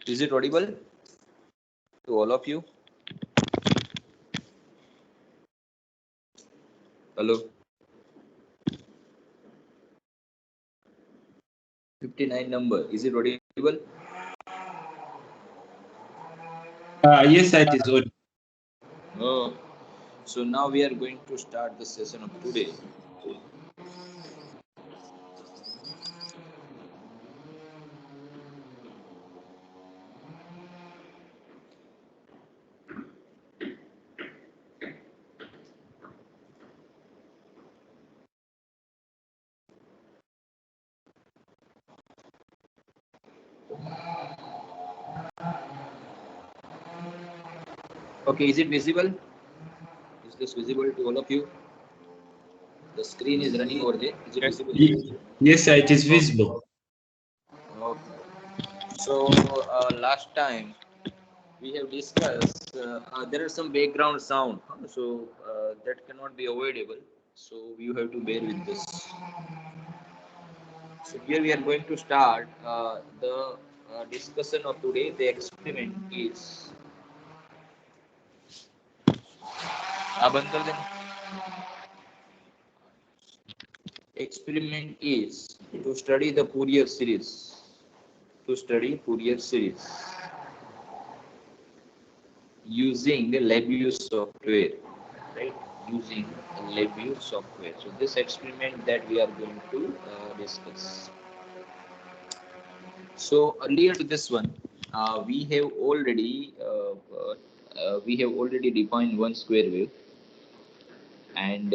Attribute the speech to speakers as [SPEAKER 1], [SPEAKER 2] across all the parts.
[SPEAKER 1] Is it audible to all of you? Hello. 59 number. Is it audible?
[SPEAKER 2] Yes, it is audible.
[SPEAKER 1] Oh. So now we are going to start the session of today. Okay, is it visible? Is this visible to all of you? The screen is running over there. Is it visible?
[SPEAKER 2] Yes, it is visible.
[SPEAKER 1] Okay. So last time we have discussed there are some background sound, so that cannot be avoidable. So you have to bear with this. So here we are going to start the discussion of today. The experiment is. बंद कर देना. Experiment is to study the Fourier series. To study Fourier series using the LabVIEW software, right? Using LabVIEW software. So this experiment that we are going to discuss. So earlier to this one, we have already defined one square wave, and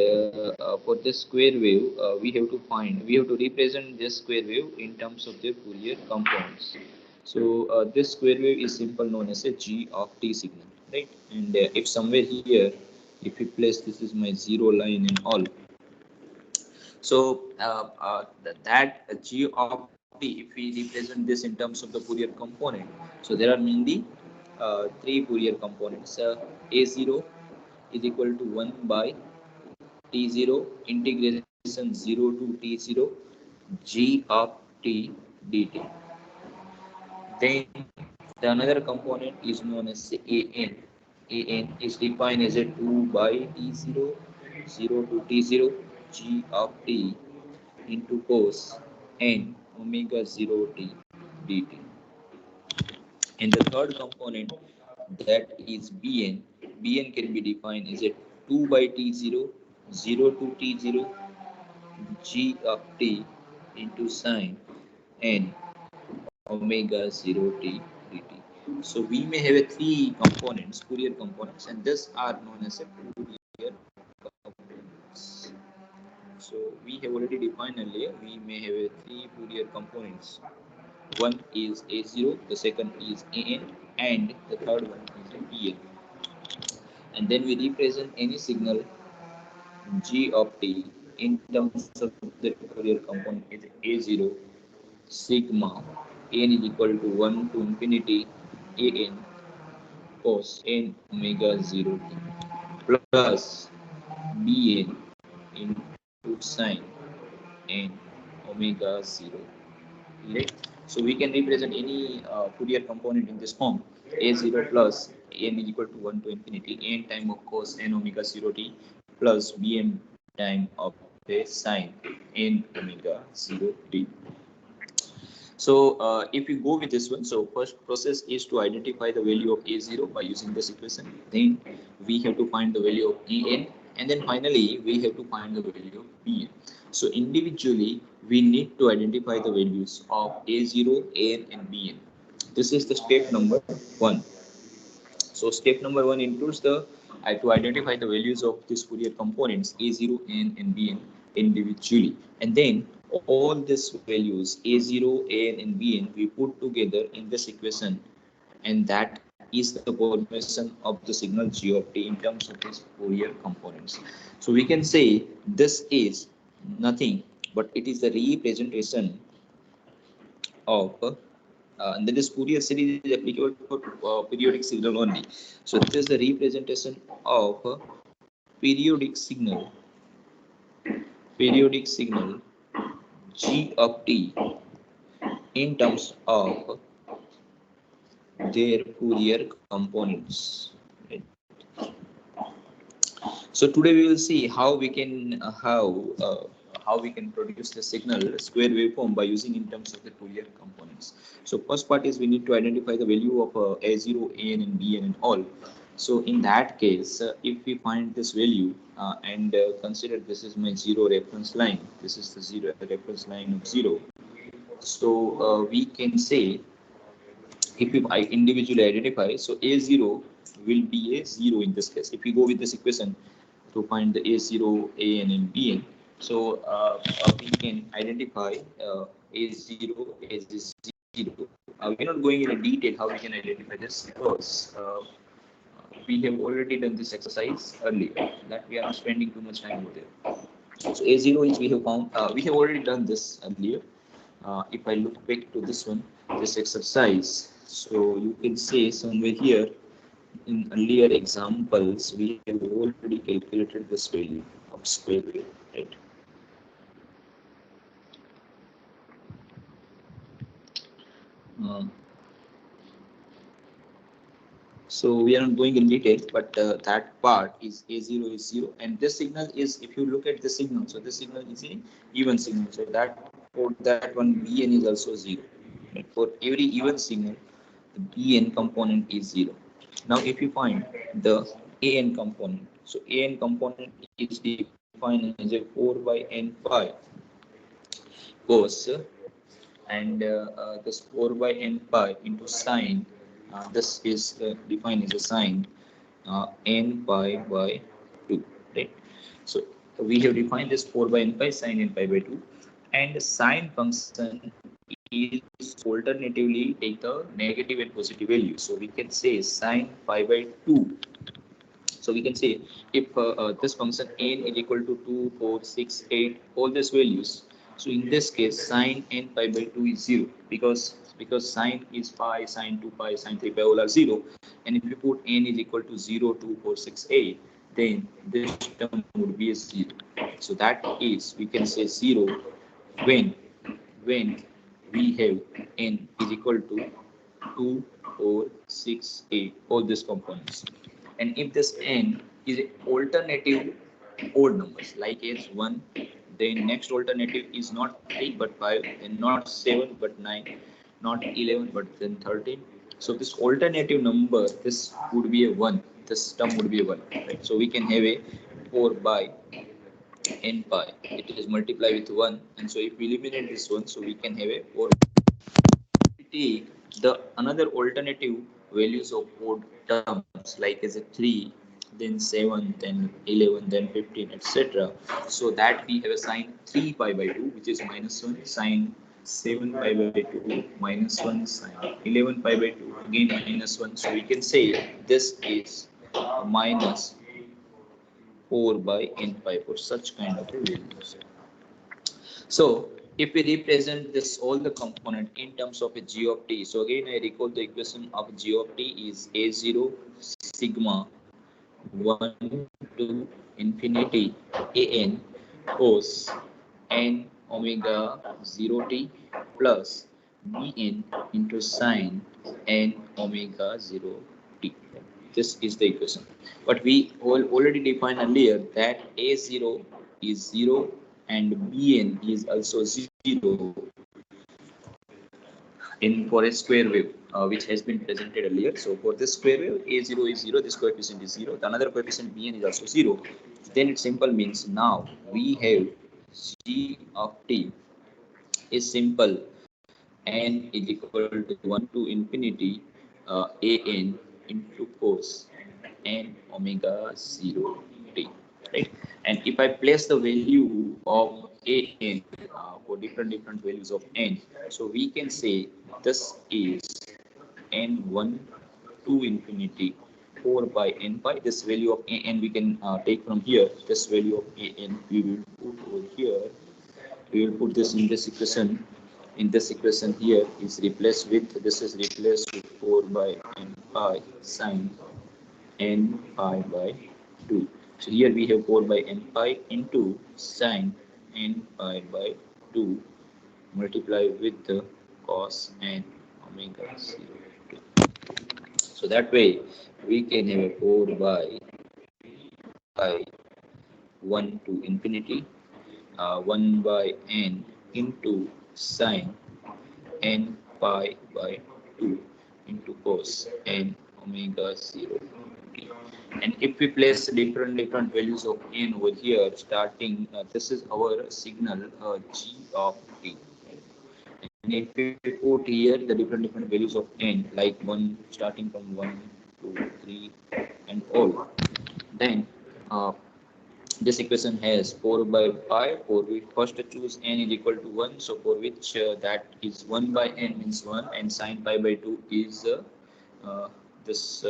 [SPEAKER 1] for this square wave, we have to represent this square wave in terms of the Fourier components. So this square wave is simple known as a G of t signal, right? And if somewhere here, if we place, this is my zero line and all. So that G of t, if we represent this in terms of the Fourier component, so there are mainly three Fourier components. A0 is equal to 1 by T0 integration 0 to T0 G of t dt. Then the another component is known as an. An is defined as a 2 by T0 0 to T0 G of t into cos n omega 0 t dt. And the third component, that is Bn. Bn can be defined as a 2 by T0 0 to T0 G of t into sine n omega 0 t dt. So we may have a three components, Fourier components, and these are known as a Fourier components. So we have already defined earlier, we may have a three Fourier components. One is A0, the second is An, and the third one is a Bn. And then we represent any signal G of t in terms of the Fourier component is A0 sigma n is equal to 1 to infinity an cos n omega 0 t plus bn into sine n omega 0. Right? So we can represent any Fourier component in this form. A0 plus n is equal to 1 to infinity n time of cos n omega 0 t plus bn time of the sine n omega 0 t. So if we go with this one, so first process is to identify the value of A0 by using this equation. Then we have to find the value of En, and then finally we have to find the value of Bn. So individually we need to identify the values of A0, An and Bn. This is the step number 1. So step number 1 includes the to identify the values of these Fourier components A0, N and Bn individually, and then all these values A0, An and Bn we put together in this equation, and that is the formation of the signal G of t in terms of these Fourier components. So we can say this is nothing but it is the representation of and that is Fourier series is applicable for periodic signal only. So this is the representation of periodic signal G of t in terms of their Fourier components. Right? So today we will see how we can how we can produce the signal square waveform by using in terms of the Fourier components. So first part is we need to identify the value of A0, AN and BN and all. So in that case, if we find this value and consider this is my zero reference line, this is the zero reference line of zero. So we can say if we individually identify, so A0 will be a zero in this case. If we go with this equation to find the A0, AN and BN, so we can identify A0 as zero. We're not going into detail how we can identify this because we have already done this exercise earlier, that we are not spending too much time over there. So A0 is we have found, we have already done this earlier. If I look back to this one, this exercise, so you can say somewhere here in earlier examples, we have already calculated this value of square wave, right? Um, So we are not going in detail, but that part is A0 is 0, and this signal is, if you look at the signal, so this signal is a even signal, so that for that one Bn is also 0. Right? For every even signal, the Bn component is 0. Now if you find the An component, so An component is defined as a 4 by n pi cos, and this 4 by n pi into sine, this is defined as a sine n pi by 2, right? So we have defined this 4 by n pi sine n pi by 2, and the sine function is alternatively take the negative and positive value. So we can say sine pi by 2. So we can say if this function n is equal to 2, 4, 6, 8, all these values. So in this case, sine n pi by 2 is 0 because sine is pi, sine 2 pi, sine 3 pi all are 0. And if you put n is equal to 0, 2, 4, 6, 8, then this term would be a 0. So that is, we can say 0 when we have n is equal to 2, 4, 6, 8, all these components. And if this n is alternative odd numbers, like as 1, then next alternative is not 3 but 5, and not 7 but 9, not 11 but then 13. So this alternative number, this would be a 1. This term would be a 1. Right? So we can have a 4 by n pi. It is multiplied with 1, and so if we eliminate this one, so we can have a 4. Take the another alternative values of odd terms like as a 3, then 7, then 11, then 15, etc. So that we have a sine 3 pi by 2, which is minus 1, sine 7 pi by 2 minus 1, sine 11 pi by 2 again minus 1. So we can say this is minus 4 by n pi for such kind of values. So if we represent this all the component in terms of a g of t, so again I recall the equation of g of t is a0 sigma 1 to infinity an cos n omega 0 t plus bn into sine n omega 0 t. This is the equation. But we already defined earlier that a0 is 0 and bn is also 0 in for a square wave, which has been presented earlier. So for this square wave, a0 is 0, this coefficient is 0, the another coefficient bn is also 0. Then it simple means now we have g of t is simple n is equal to 1 to infinity an into cos n omega 0 t, right? And if I place the value of an for different values of n, so we can say this is n1 to infinity 4 by n pi. This value of an we can take from here. This value of an we will put over here. We will put this in this equation. In this equation here is replaced with, this is replaced with 4 by n pi sine n pi by 2. So here we have 4 by n pi into sine n pi by 2 multiply with the cos n omega 0. So that way we can have a 4 by 1 to infinity, 1 by n into sine n pi by 2 into cos n omega 0 t. And if we place different values of n over here, starting this is our signal g of t. And if we put here the different values of n, like 1 starting from 1, 2, 3, and all, then this equation has 4 by pi. For we first choose n is equal to 1, so for which that is 1 by n means 1, and sine pi by 2 is uh, this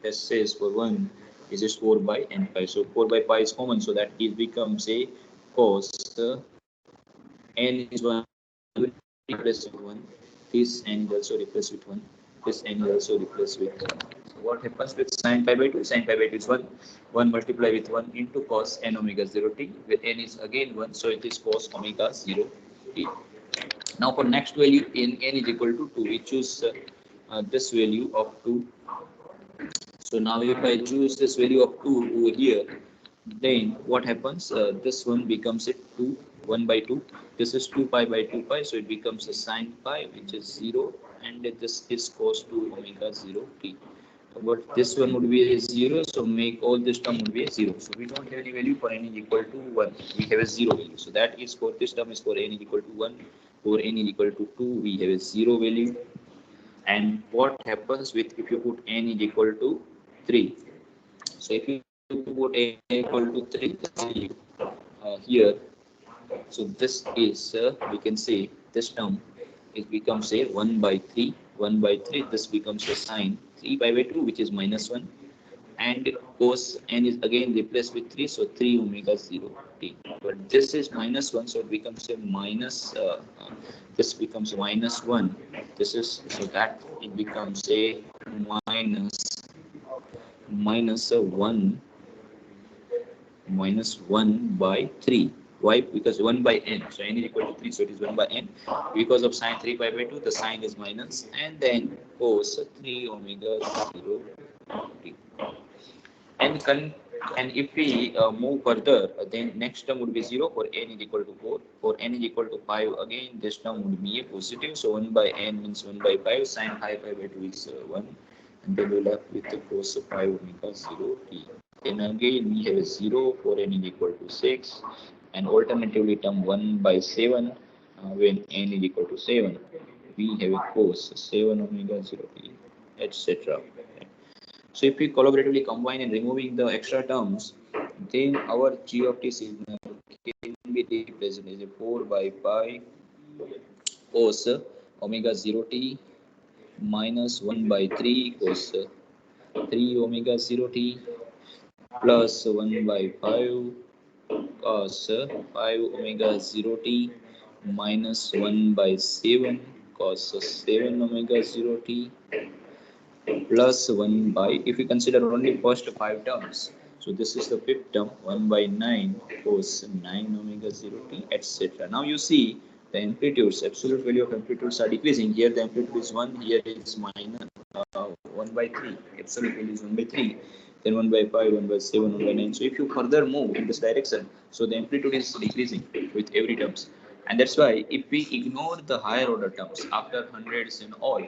[SPEAKER 1] this says for 1 is just 4 by n pi. So 4 by pi is common, so that it becomes a cos n is 1 replace with 1. This n is also replaced with 1. This n is also replaced with 1. So what happens with sine pi by 2? Sine pi by 2 is 1. 1 multiply with 1 into cos n omega 0 t, where n is again 1, so it is cos omega 0 t. Now for next value in n is equal to 2, we choose this value of 2. So now if I choose this value of 2 over here, then what happens? This one becomes a 2, 1 by 2. This is 2 pi by 2 pi, so it becomes a sine pi, which is 0, and this is cos 2 omega 0 t. But this one would be a 0, so make all this term would be a 0. So we don't have any value for n is equal to 1. We have a 0 value. So that is for this term is for n is equal to 1. For n is equal to 2, we have a 0 value. And what happens with if you put n is equal to 3? So if you put n equal to 3 here, so this is we can say this term it becomes a 1 by 3, 1 by 3. This becomes a sine 3 pi by 2, which is minus 1, and cos n is again replaced with 3, so 3 omega 0 t. But this is minus 1, so it becomes a minus this becomes minus 1. This is so that it becomes a minus 1 minus 1 by 3. Why? Because 1 by n. So n is equal to 3, so it is 1 by n. Because of sine 3 pi by 2, the sign is minus, and then cos 3 omega 0 t. And if we move further, then next term would be 0 for n is equal to 4. For n is equal to 5, again this term would be a positive. So 1 by n means 1 by 5. Sine 5 pi by 2 is 1. And then we're left with the cos 5 omega 0 t. Then again we have a 0 for n is equal to 6. And alternatively term 1 by 7 when n is equal to 7. We have a cos 7 omega 0 t, etc. So if we collaboratively combine and removing the extra terms, then our g of t signal can be represented as a 4 by pi cos omega 0 t minus 1 by 3 cos 3 omega 0 t plus 1 by 5 cos 5 omega 0 t minus 1 by 7 cos 7 omega 0 t plus 1 by, if we consider only first 5 terms, so this is the fifth term, 1 by 9 cos 9 omega 0 t, etc. Now you see the amplitudes, absolute value of amplitudes are decreasing. Here the amplitude is 1, here it's minus 1 by 3, absolute value is 1 by 3, then 1 by 5, 1 by 7, 1 by 9. So if you further move in this direction, so the amplitude is decreasing with every terms. And that's why if we ignore the higher order terms after hundreds and all,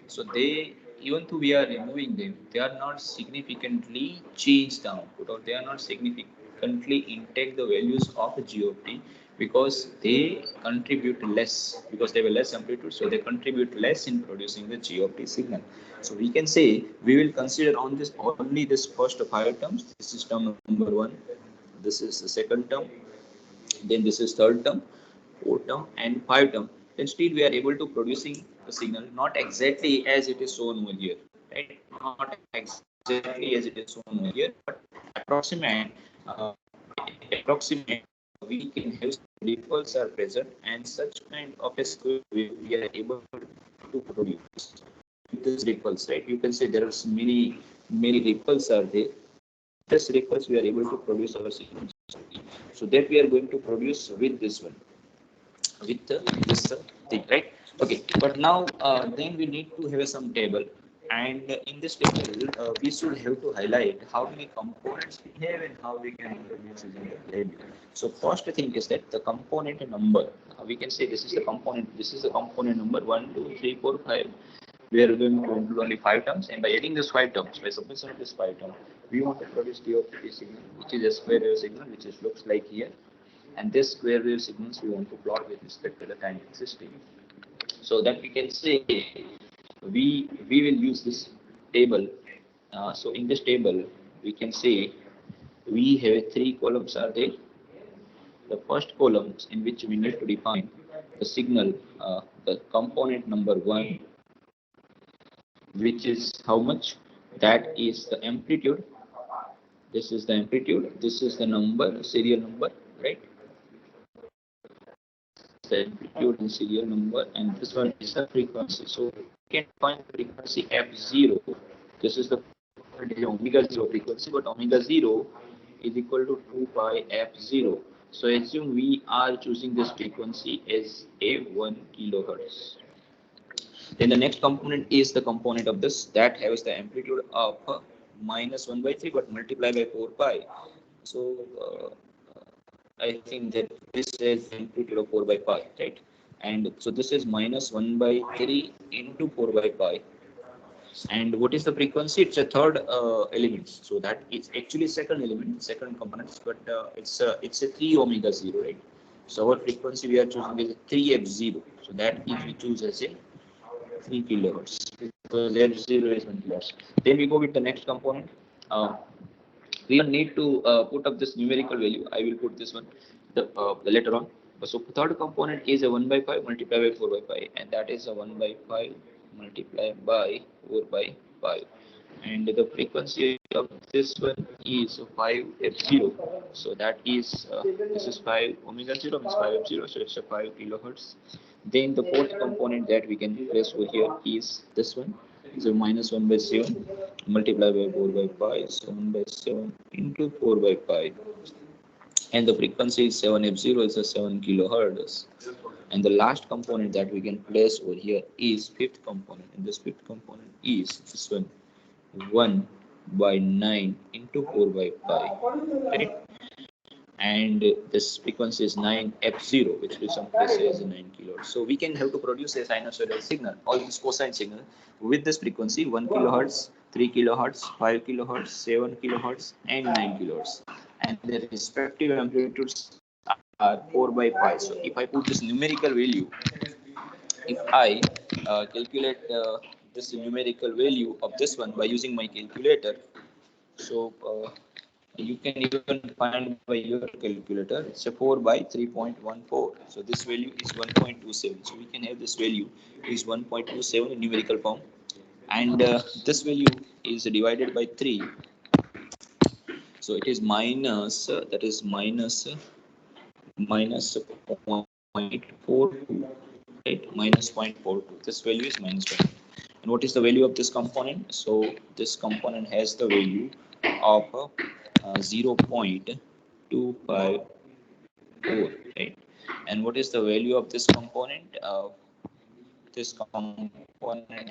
[SPEAKER 1] so they, even though we are removing them, they are not significantly changed the output, or they are not significantly intake the values of g of t, because they contribute less, because they have less amplitude, so they contribute less in producing the g of t signal. So we can say we will consider on this only this first 5 terms. This is term number 1, this is the second term, then this is third term, fourth term, and 5 term. Then still we are able to producing the signal not exactly as it is shown over here, right? Not exactly as it is shown over here, but approximate. Approximate. We can have ripples are present, and such kind of a square wave we are able to produce with these ripples, right? You can say there are many ripples are there. These ripples we are able to produce our signal. So that we are going to produce with this one, with this thing, right? Okay, but now then we need to have some table. And in this table, we should have to highlight how many components we have and how we can introduce it in the value. So first thing is that the component number, we can say this is the component number 1, 2, 3, 4, 5. We are going to include only 5 terms, and by adding this 5 terms, by submission of this 5 term, we want to produce DOPT signal, which is a square wave signal, which is looks like here. And this square wave signals we want to plot with respect to the time existing. So that we can say we will use this table. So in this table, we can say we have 3 columns are there. The first columns in which we need to define the signal, the component number 1, which is how much? That is the amplitude. This is the amplitude. This is the number, serial number, right? The amplitude and serial number, and this one is the frequency. So we can find frequency f0. This is the omega 0 frequency, but omega 0 is equal to 2 pi f0. So assume we are choosing this frequency as a 1 kilohertz. Then the next component is the component of this that has the amplitude of minus 1 by 3, but multiply by 4 pi. So I think that this is amplitude of 4 by pi, right? And so this is minus 1 by 3 into 4 by pi. And what is the frequency? It's a third element. So that is actually second element, second component, but it's a 3 omega 0, right? So our frequency we are choosing is 3f0. So that is we choose as a 3 kilohertz. So f0 is 1 kilohertz. Then we go with the next component. We don't need to put up this numerical value. I will put this one the later on. So third component is a 1 by 5 multiplied by 4 by 5, and that is a 1 by 5 multiplied by 4 by 5. And the frequency of this one is 5f0. So that is this is 5 omega 0 means 5f0. So it's a 5 kilohertz. Then the fourth component that we can place over here is this one. So minus 1 by 7 multiplied by 4 by pi, 7 by 7 into 4 by pi. And the frequency is 7f0 is a 7 kilohertz. And the last component that we can place over here is fifth component. And this fifth component is this one, 1 by 9 into 4 by pi. Right? And this frequency is 9f0, which we some places 9 kilohertz. So we can have to produce a sinusoidal signal, all this cosine signal, with this frequency 1 kilohertz, 3 kilohertz, 5 kilohertz, 7 kilohertz, and 9 kilohertz. And the respective amplitudes are 4 by pi. So if I put this numerical value, if I calculate this numerical value of this one by using my calculator, so you can even find by your calculator. It's a 4 by 3.14. So this value is 1.27. So we can have this value is 1.27 in numerical form, and this value is divided by 3. So it is minus that is minus 0.42, right? Minus 0.42. This value is minus 0.42. And what is the value of this component? So this component has the value of 0.254, right? And what is the value of this component? This component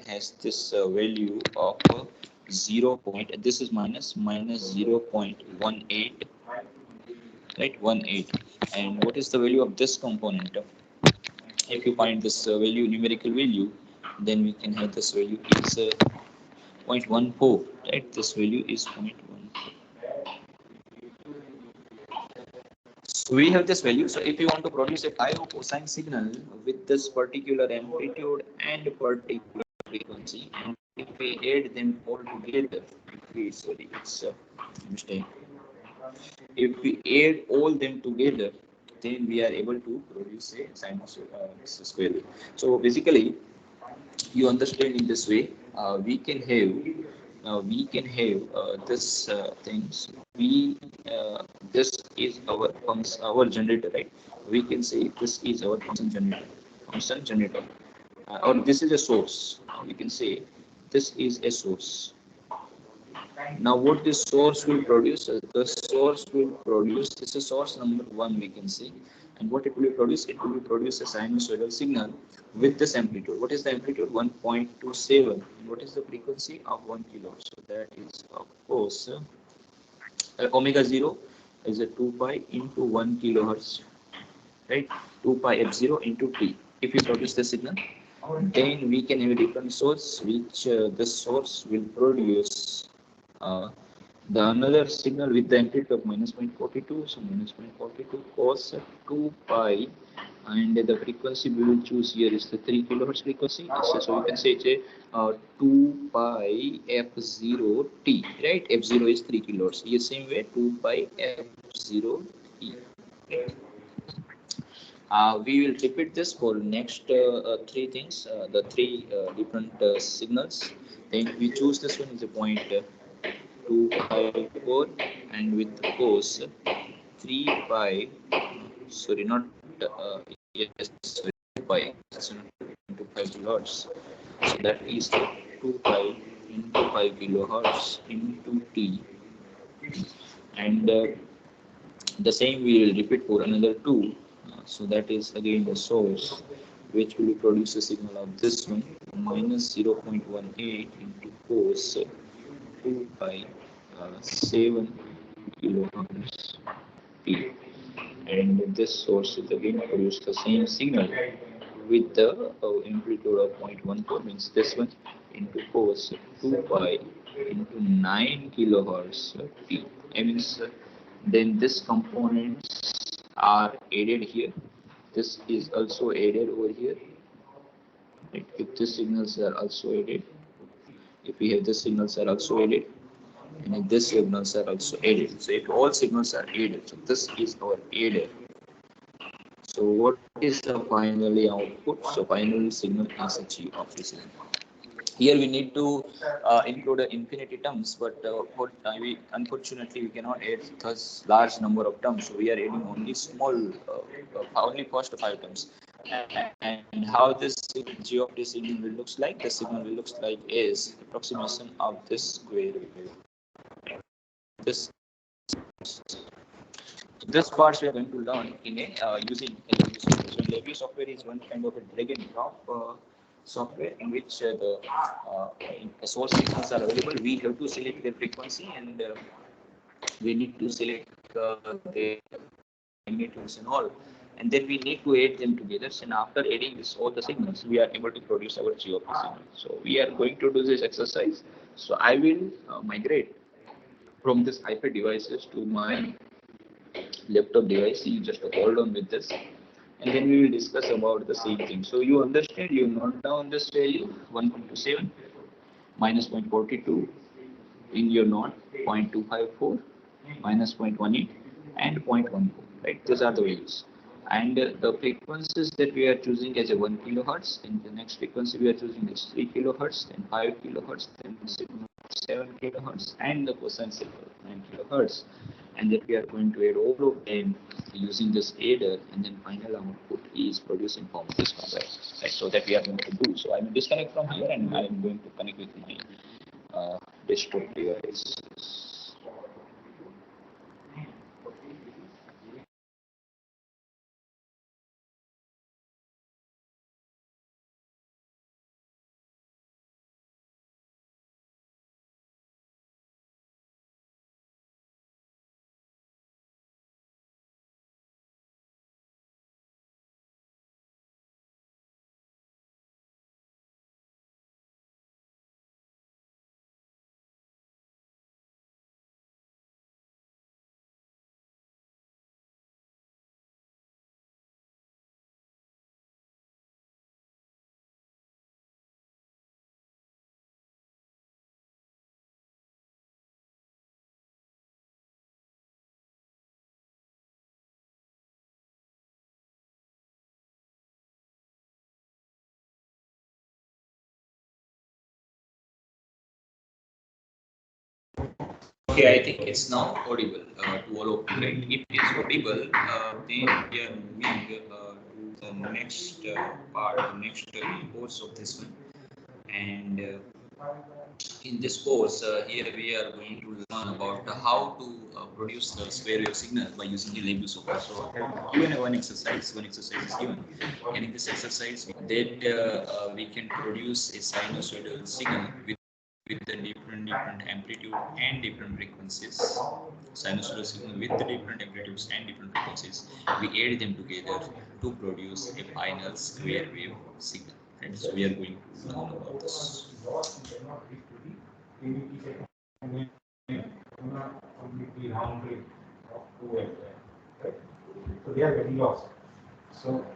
[SPEAKER 1] has this value of 0. This is minus 0.18, right? 18. And what is the value of this component? If you find this value, numerical value, then we can have this value is 0.14, right? This value is 0.14. So we have this value. So if you want to produce a pi cosine signal with this particular amplitude and particular frequency, and if we add them all together, it's a mistake. If we add all them together, then we are able to produce a square wave. So basically, you understand in this way, we can have this things. This is our generator, right? We can say this is our function generator, or this is a source. We can say this is a source. Now, what this source will produce? The source will produce. This is source number 1. We can say And what it will produce? It will produce a sinusoidal signal with this amplitude. What is the amplitude? 1.27. What is the frequency of 1 kilohertz? So that is, of course, omega 0 is a 2 pi into 1 kilohertz, right? 2 pi f0 into t. If you produce the signal, then we can have a different source, which this source will produce uh, the another signal with the amplitude of minus 0.42. So minus 0.42 cos 2 pi, and the frequency we will choose here is the 3 kilohertz frequency. So you can say it's a 2 pi f0 t, right? F0 is 3 kilohertz. Here same way 2 pi f0 t. We will repeat this for next three things, the three different signals. Then we choose this one is a point 254, and with cos 3 pi, sorry, not yes, sorry, 2 pi, that's into 5 kilohertz. So that is 2 pi into 5 kilohertz into t, and the same we will repeat for another two. So that is again the source which will produce a signal of this one minus 0.18 into cos 2 pi 7 kilohertz t, and this source is again produce the same signal with the amplitude of 0.14, means this one into cos 2 pi into 9 kilohertz t. I means then this components are added here. This is also added over here. Right? If the signals are also added, if we have the signals are also added, and if this signals are also added, so if all signals are added, so this is our adder. So what is the finally output? So finally signal is achieved of this signal. Here we need to include infinity terms, but we unfortunately we cannot add such large number of terms. So we are adding only small, only first 5 terms. And how this g of this signal will looks like? The signal will looks like is approximation of this square wave. This this parts we are going to learn in a using LabVIEW software. So LabVIEW software is one kind of a drag and drop software in which the source signals are available. We have to select their frequency, and we need to select their magnitudes and all, and then we need to add them together. And after adding this all the signals, we are able to produce our GOP signal. So we are going to do this exercise. So I will migrate from this iPad devices to my laptop device. You just hold on with this, and then we will discuss about the same thing. So you understand, you note down this value 1.27 minus 0.42 in your note, 0.254 minus 0.18 and 0.14, right? Those are the values. And the frequencies that we are choosing as a 1 kilohertz, and the next frequency we are choosing is 3 kilohertz, then 5 kilohertz, then 7 kilohertz, and the cosine signal 9 kilohertz. And then we are going to add all of them using this adder, and then final output is produced in form of this one, right? So that we are going to do. So I will disconnect from here, and I am going to connect with my desktop device. Okay, I think it's now audible to all of you, right? If it is audible, then we are moving to the next part, or next course of this one. And In this course, here we are going to learn about how to produce the square wave signal by using the Lebesgue software. So I have given one exercise. One exercise is given, and in this exercise, that we can produce a sinusoidal signal with the different amplitude and different frequencies. Sinusoidal signal with the different amplitudes and different frequencies. We add them together to produce a final square wave signal. And so we are going to learn about this. Completely round trip of 2 right? So they are getting lost. So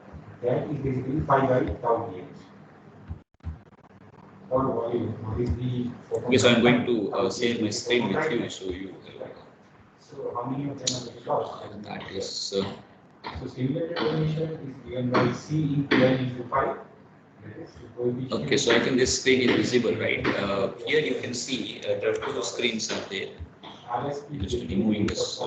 [SPEAKER 1] that is basically 5 by tau pH. Or volume. What is the? Okay, so I'm going to share my screen with you, so you. So how many of them are getting lost? That is. So stimulated emission is given by C into N into 5. Okay, so I think this screen is visible, right? Here you can see there are two screens are there. Just removing this.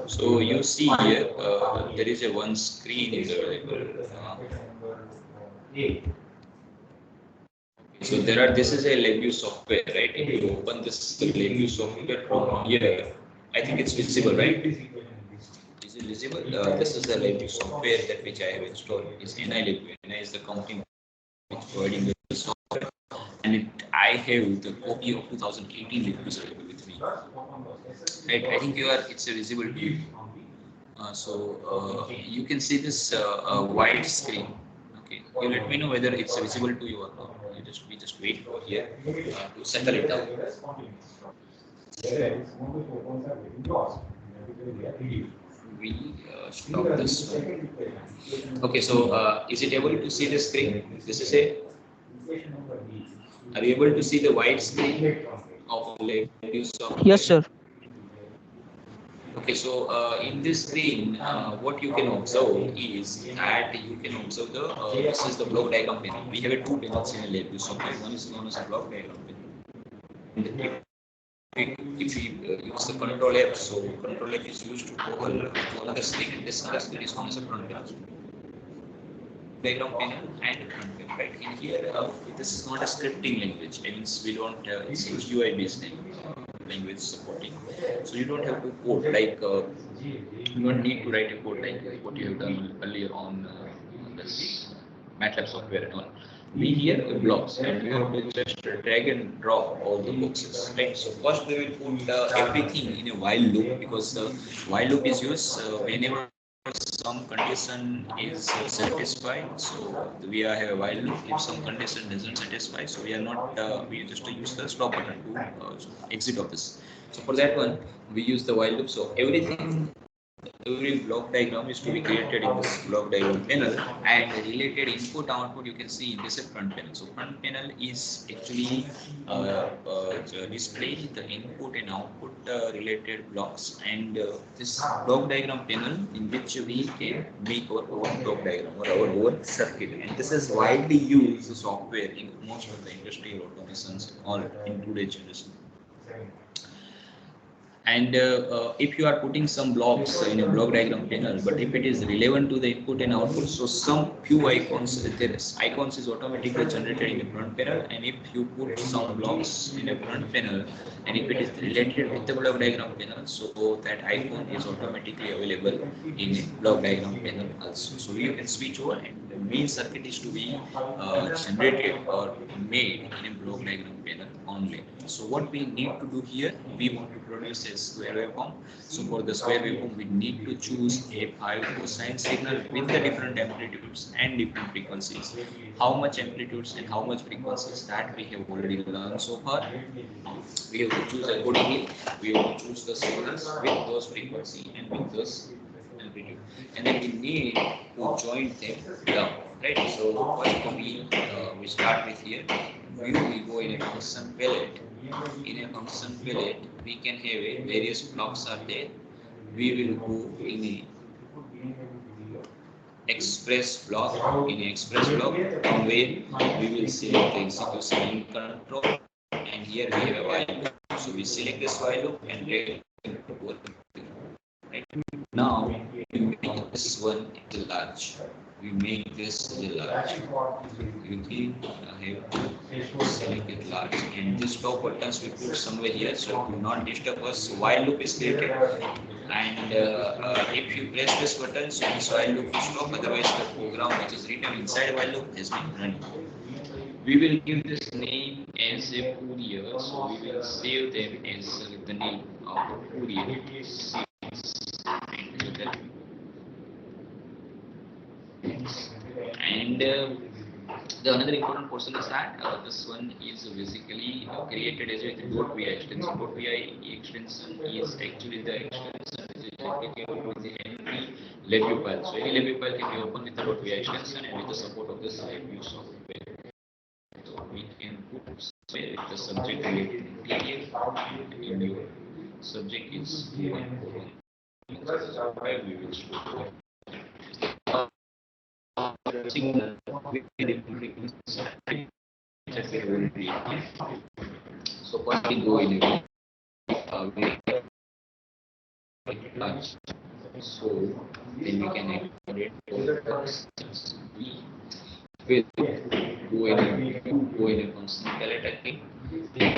[SPEAKER 1] So you see here there is a one screen is available. So there are. This is a Lebesgue software, right? If you open this Lebesgue software from here, I think it's visible, right? Is it visible? This is the Lebesgue software that which I have installed. Is NI Lebesgue. NI is the company which providing the software, and I have the copy of 2018 Lebesgue available with me. Right? I think you are. It's visible to you. So you can see this wide screen. Okay, you let me know whether it's visible to you or not. We just wait for here to settle it down. We stop this one. Okay, so is it able to see the screen? This is it. Are you able to see the wide screen of Lebesgue software?
[SPEAKER 3] Yes, sir.
[SPEAKER 1] Okay, so in this screen, what you can observe is that you can observe the this is the block diagram panel. We have two panels in a Lebesgue software. One is known as a block diagram panel. And if we use the control F, so control F is used to toggle to another screen, and this other screen is known as a front panel. Diagram panel and front panel, right? In here, this is not a scripting language. It means we don't. It's a GUI based language supporting. So you don't have to code like you don't need to write a code like what you have done earlier on this MATLAB software and all. We here blocks and you have to just drag and drop all the boxes, right? So first we will put everything in a while loop because while loop is used whenever some condition is satisfied. So we have a while loop. If some condition doesn't satisfy, so we are not we just use the stop button to exit of this. So for that one, we use the while loop. So every block diagram is to be created in this block diagram panel, and related input output you can see in this front panel. So front panel is actually display the input and output related blocks, and this block diagram panel in which we can make our own block diagram or our own circuit, and this is widely used software in most of the industrial automations all in today's generation. And if you are putting some blocks in a block diagram panel, but if it is relevant to the input and output, so some few icons, icons is automatically generated in the front panel, and if you put some blocks in a front panel, and if it is related with the block diagram panel, so that icon is automatically available in a block diagram panel also. So you can switch over, and the main circuit is to be generated or made in a block diagram panel only. So what we need to do here, we want to produce a square waveform. So for the square waveform, we need to choose a 5 cosine signal with the different amplitudes and different frequencies. How much amplitudes and how much frequencies, that we have already learned so far. We have to choose accordingly. We have to choose the signals with those frequency and with those amplitude, and then we need to join them down. Right. So first we start with here. We go in a function palette. In a function palette, we can have a various blocks are there. We will go in a express block. In a express block, from where we will select the execution in control, and here we have a while loop. So we select this while loop and drag it over. Right. Now we make this one is large. We make this large. You can have to select it large. And this top buttons we put somewhere here, so it will not disturb us. While loop is created, and if you press this button, so this while loop will stop. Otherwise, the program which is written inside while loop has been running. We will give this name as a Fourier, so we will save them as the name of Fourier series. And the another important portion is that this one is basically created as a .vi extension. .vi extension is actually the extension which is applicable to the any LabVIEW file. So any LabVIEW file can be opened with the .vi extension and with the support of this LabVIEW software. So we can put somewhere with the subject related interior, and your subject is 141. Where we will store signal with the frequency that we will read. So first we go in a touch. So then we can accommodate all the functions. We will go in a function palette again.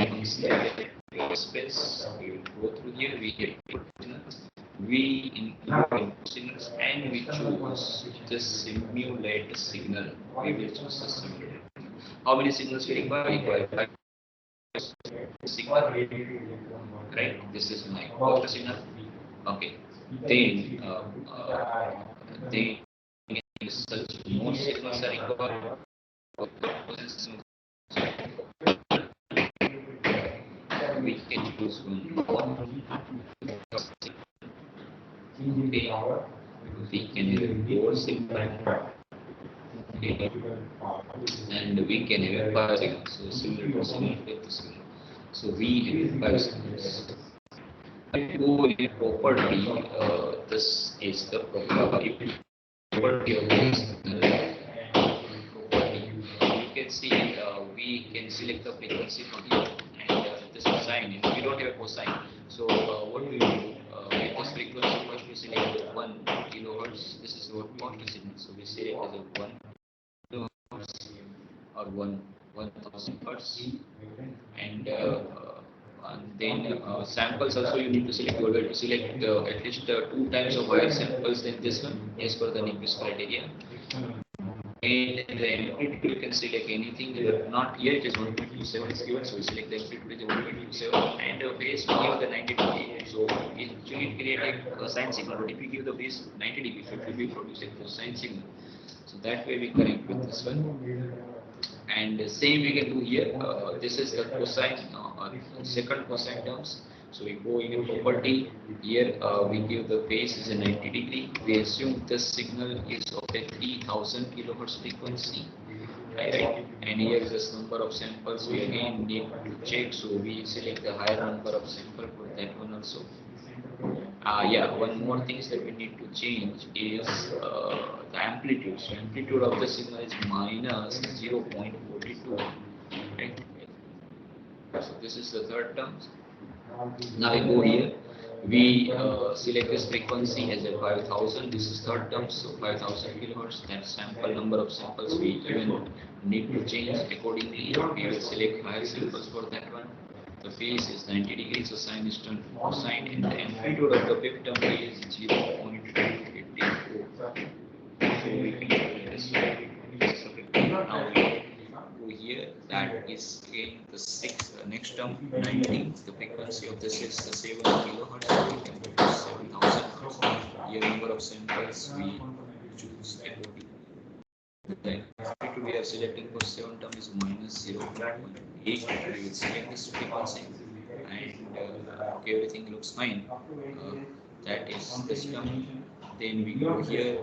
[SPEAKER 1] Function palette space. We will go through here. We get signals. We include input signals and we choose the simulate signal. We will choose the simulate. How many signals we require? We require 5 signal. Right? This is my first signal. Okay. Then such more signals are required. We can choose one. Okay. We can have a 4 signal. Okay. And we can have a 5 signals. So similar to signal, 5th signal. So we have 5 signals. Go in property, this is the property of this signal. Property. You can see we can select the frequency from here, and this is sine. We don't have a cosine. So what we do with this frequency? First we select 1 kilohertz. This is our first signal. So we select as a 1 kilohertz or 1000 hertz, and then samples also you need to select. You are going to select at least 2 times of higher samples than this one as per the Nyquist criteria. And the amplitude you can select anything, not here it is 1.27 is given, so we select the amplitude is 1.27, and the phase we give the 90 degree. So we actually create a sine signal, but if we give the phase 90 degree, so it will be producing the sine signal. So that way we connect with this one. And same we can do here. This is the cosine, second cosine terms. So we go in a property here. We give the phase is a 90 degree. We assume this signal is of a 3000 kilohertz frequency. Right? And here is this number of samples. We again need to check. So we select the higher number of sample for that one also. Yeah, one more thing that we need to change is the amplitude. So amplitude of the signal is minus 0.42. Right? So this is the third term. Now we go here. We select this frequency as a 5000. This is third term, so 5000 kilohertz. That sample number of samples we even need to change accordingly. We will select higher samples for that one. The phase is 90 degrees, so sine is turned to cosine, and the amplitude of the fifth term is 0.284. So we can do this. Now we go here. That is again the sixth next term 19. The frequency of this is the 7 kilohertz. We can put 7000 hertz. Here number of samples we choose accordingly. The amplitude we are selecting for 7 term is minus 0.8. We will select this frequency, and okay, everything looks fine. That is this term. Then we go here,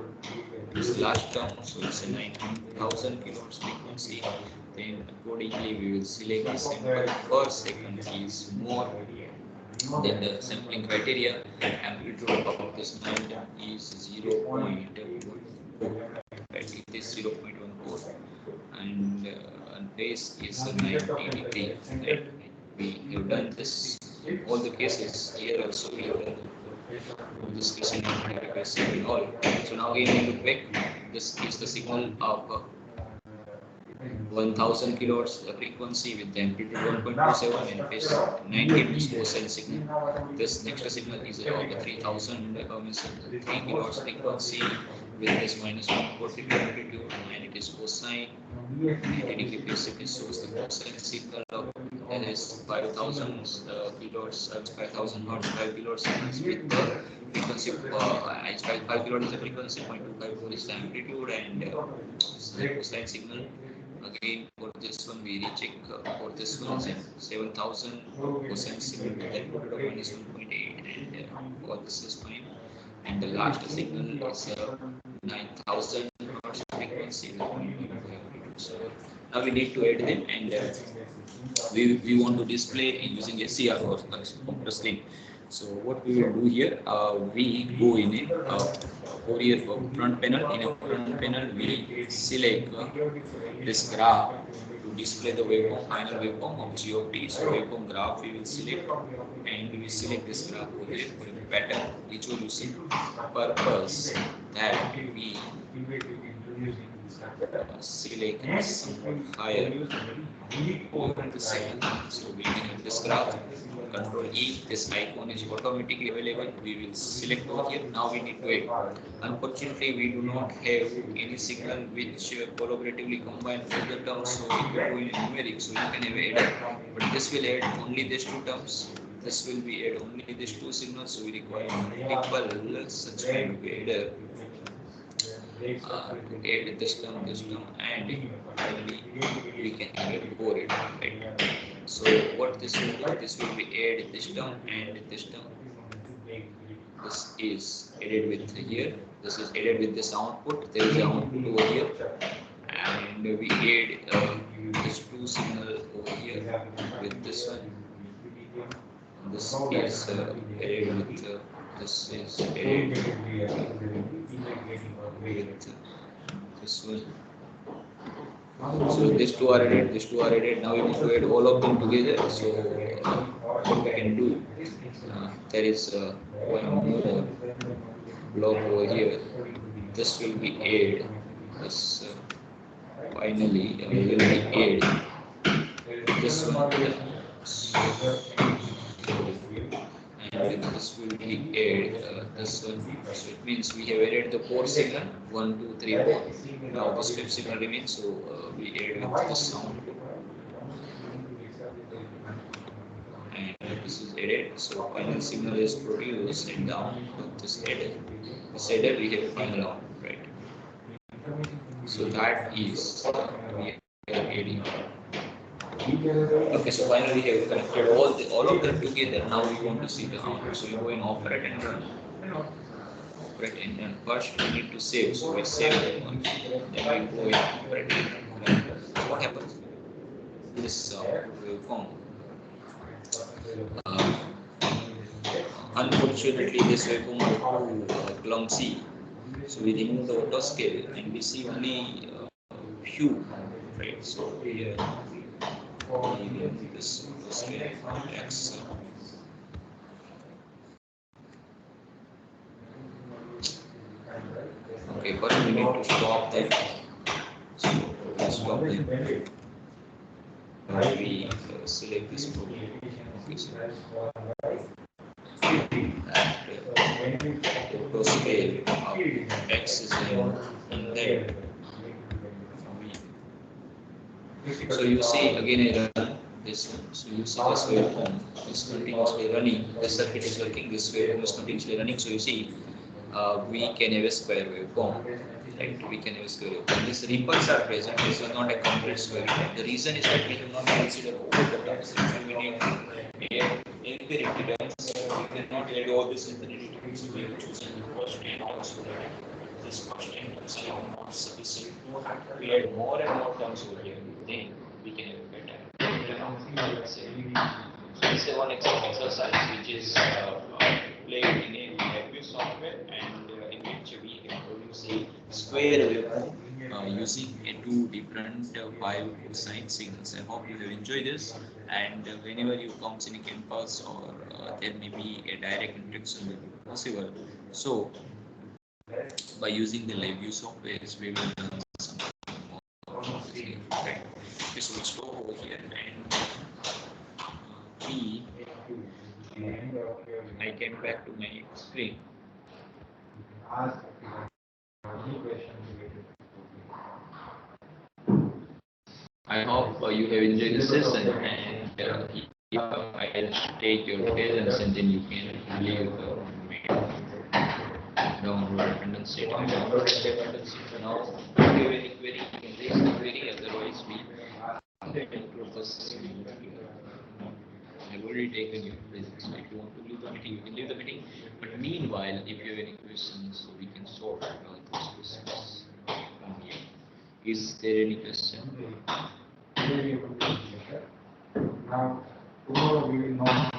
[SPEAKER 1] this last term, so it's a 19,000 kilohertz frequency. Then accordingly we will select the sample per second is more than the sampling criteria. Amplitude of this band is 0.14. Right? It is 0.14, and base is 90 degree. Right? We have done this in all the cases. Here also we have done This is automatic request signal all. So now again we look back. This is the signal of 1000 kilohertz frequency with the amplitude 1.27 and phase 90 means cosine signal. This next signal is of the 3000 means 3 kilohertz frequency with this minus 140 amplitude and it is cosine. 90 degree phase shift shows the cosine signal of that is 5000 kilohertz, 5000 hertz, 5 kilohertz signals with the frequency as 5 kilohertz is the frequency, 0.254 is the amplitude and the cosine signal. Again, for this one, we recheck for this one is 7000 cosine signal with the amplitude of minus 1.8 and all this is fine. And the last signal is 9000 hertz frequency with 0.25 amplitude. So now we need to add them and we want to display using a CR or computer screen. So what we will do here, we go in a Fourier front panel. In a front panel, we select this graph to display the waveform, final waveform of G of t. So waveform graph we will select and we will select this graph over here for a better resolution purpose that we select somewhat higher on the second. So we can have this graph. Control E, this icon is automatically available. We will select over here. Now we need to add. Unfortunately, we do not have any signal which collaboratively combine all the terms. So we will go in numeric. So you can have add, but this will add only these two terms. This will be add only these two signals. So we require multiple such kind of adder. Add this term, and finally we can pour it, right? So what this will do, this will be add this term and this term. This is added with here. This is added with this output. There is an output over here, and we add this two signal over here with this one. This is added with this is added with this one. So these two are added, these two are added. Now we want to add all of them together. So what we can do, there is one more block over here. This will be add. This finally will be add. This one and this will be add this one. So it means we have added the 4 signal 1, 2, 3, 4. Now this 5th signal remains, so we add with this sound and this is added. So final signal is produced and down with this adder. This adder we have a final output, right? So that is we are adding. Okay, so finally we have connected all of them together. Now we want to see the output. So you go in operate and run. Operate and run. First we need to save. So we save that one. Then we go in operate and run. So what happens? This waveform. Unfortunately, this waveform is too clumsy. So we remove the auto scale and we see only few, right? So here we remove this auto scale X. Okay, but we need to stop them. So we stop them. We select this program. Okay, so auto scale of X is in there. So you see again I run this one. So you see this waveform is continuously running. The circuit is working. This waveform is continuously running. So you see we can have a square waveform. Right? We can have a square waveform. These ripples are present. This is not a complete square waveform. The reason is that we do not consider all the terms. We need to add infinity terms. We cannot add all this infinity terms. We have chosen the first 10 terms so that this first 10 terms are not sufficient. We add more and more terms over here. Then we can have a better outcome. So this is one exercise which is played in a LabVIEW software and in which we have produced a square waveform using two different 5 cosine signals. I hope you have enjoyed this, and whenever you come in a campus or there may be a direct interaction with
[SPEAKER 3] possible. So by using the LabVIEW software, we will learn something more. Right. Okay, so let's go over here and we
[SPEAKER 1] I came back to my screen. I hope you have enjoyed the session, and I'll take your presence, and then you can leave download dependency. Now, if you have any query, you can raise the query. Otherwise, we conclude this. I've already taken your presence. So if you want to leave the meeting, you can leave the meeting. But meanwhile, if you have any questions, we can solve those questions from here. Is there any question? Now, tomorrow we will not.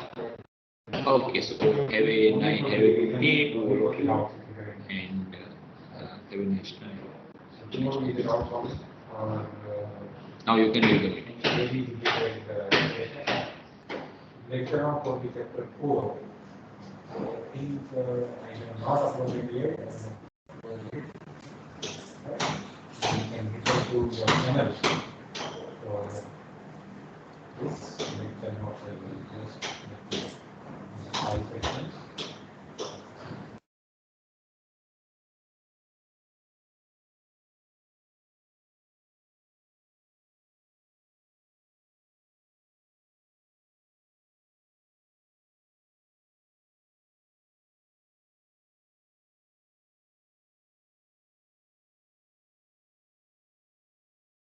[SPEAKER 1] Okay, so have a night, have a good day tomorrow, and have a nice time. Tomorrow we will also. Now you can leave the meeting. Lecture on for the chapter 4. I think I am not uploaded yet. You can refer to your channel for this lecture notes. I will just 5 questions.